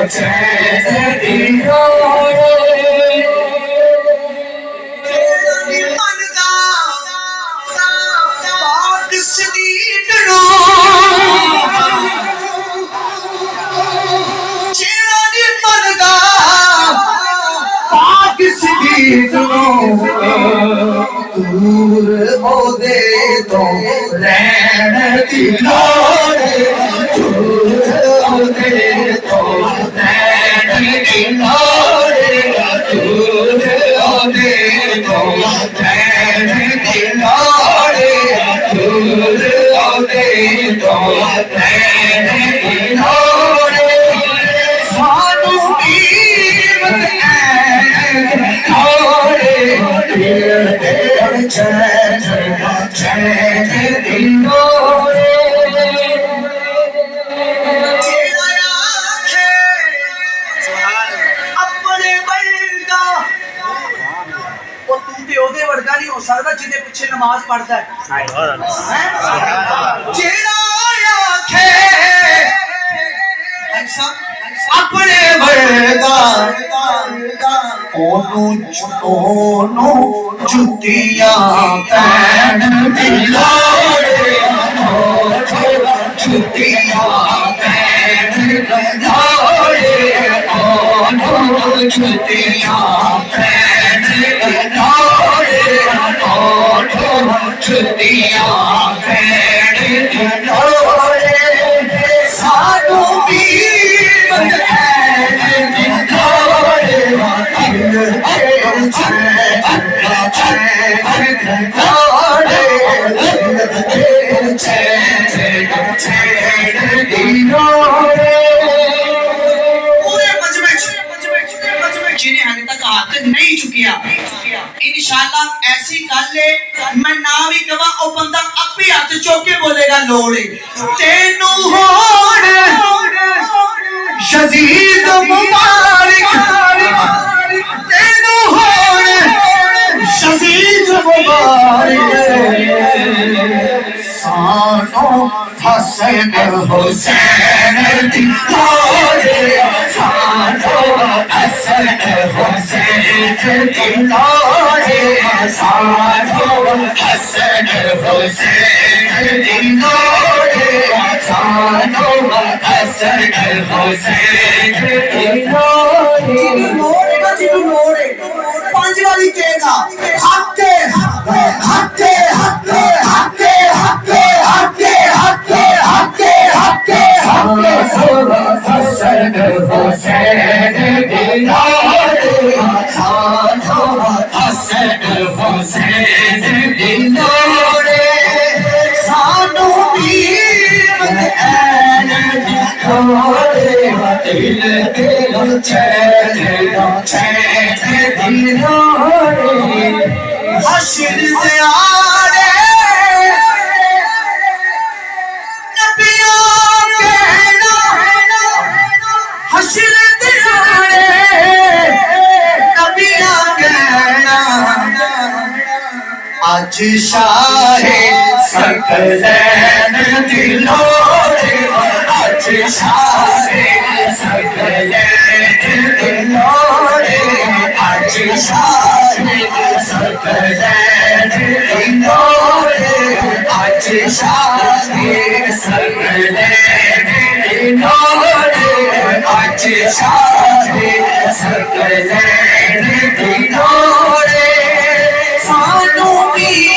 चैन दूर ओदे तो रैन दी लोड़ दूर ओदे तो रैन दी लोड़ दूर ओदे तो रैन दी लोड़ दूर ओदे तो रैन दी लोड़ सानू कीमत वर्गा नहीं हो सकता जिन्हें पिछे नमाज पढ़ता है अपने वर्गा ओनू जुतियां पैन दी लोड़ जुतियां पैन दी लोड़ ओनू जुतियां पैन दी लोड़ ओनू जुतियां पैन दी लोड़ सानू भी जिन्हें हाले तक हाथ नहीं चुकिया इंशाअल्लाह ऐसी गल है मैं ना भी कवा ओ बंदा आपे हाथ चुक के बोलेगा लोड़े तेनू होण यजीद मुबारक तेनू होण यजीद मुबारक सानो हसन हुसैन दी लोड़ सानो हसन हुसैन दी लोड़ सानो हसन हुसैन दी लोड़ सानो हसन हुसैन दी लोड़ लोड़ेगा जिन्नू लोड़े पंज वाली कहेगा हत्ते हत्ते हत्ते हत्ते हत्ते हत्ते हत्ते हत्ते हत्ते हसन हुसैन दी लोड़ सानो हसन हुसैन दी लोड़ सानू पीर ऐन दी लोड़ दिल दिल चैन चैन दी लोड़ हश्र दे आड़े नबियों कहना हश्र दे आड़े नबियों कहना आज शाहे सकलैन दी लोड़ आज शाहे सकलैन दी लोड़ आज शाहे सकलैन दी लोड़ आज शाहे सकलैन दी लोड़ आज शाहे सकलैन दी लोड़ सानू भी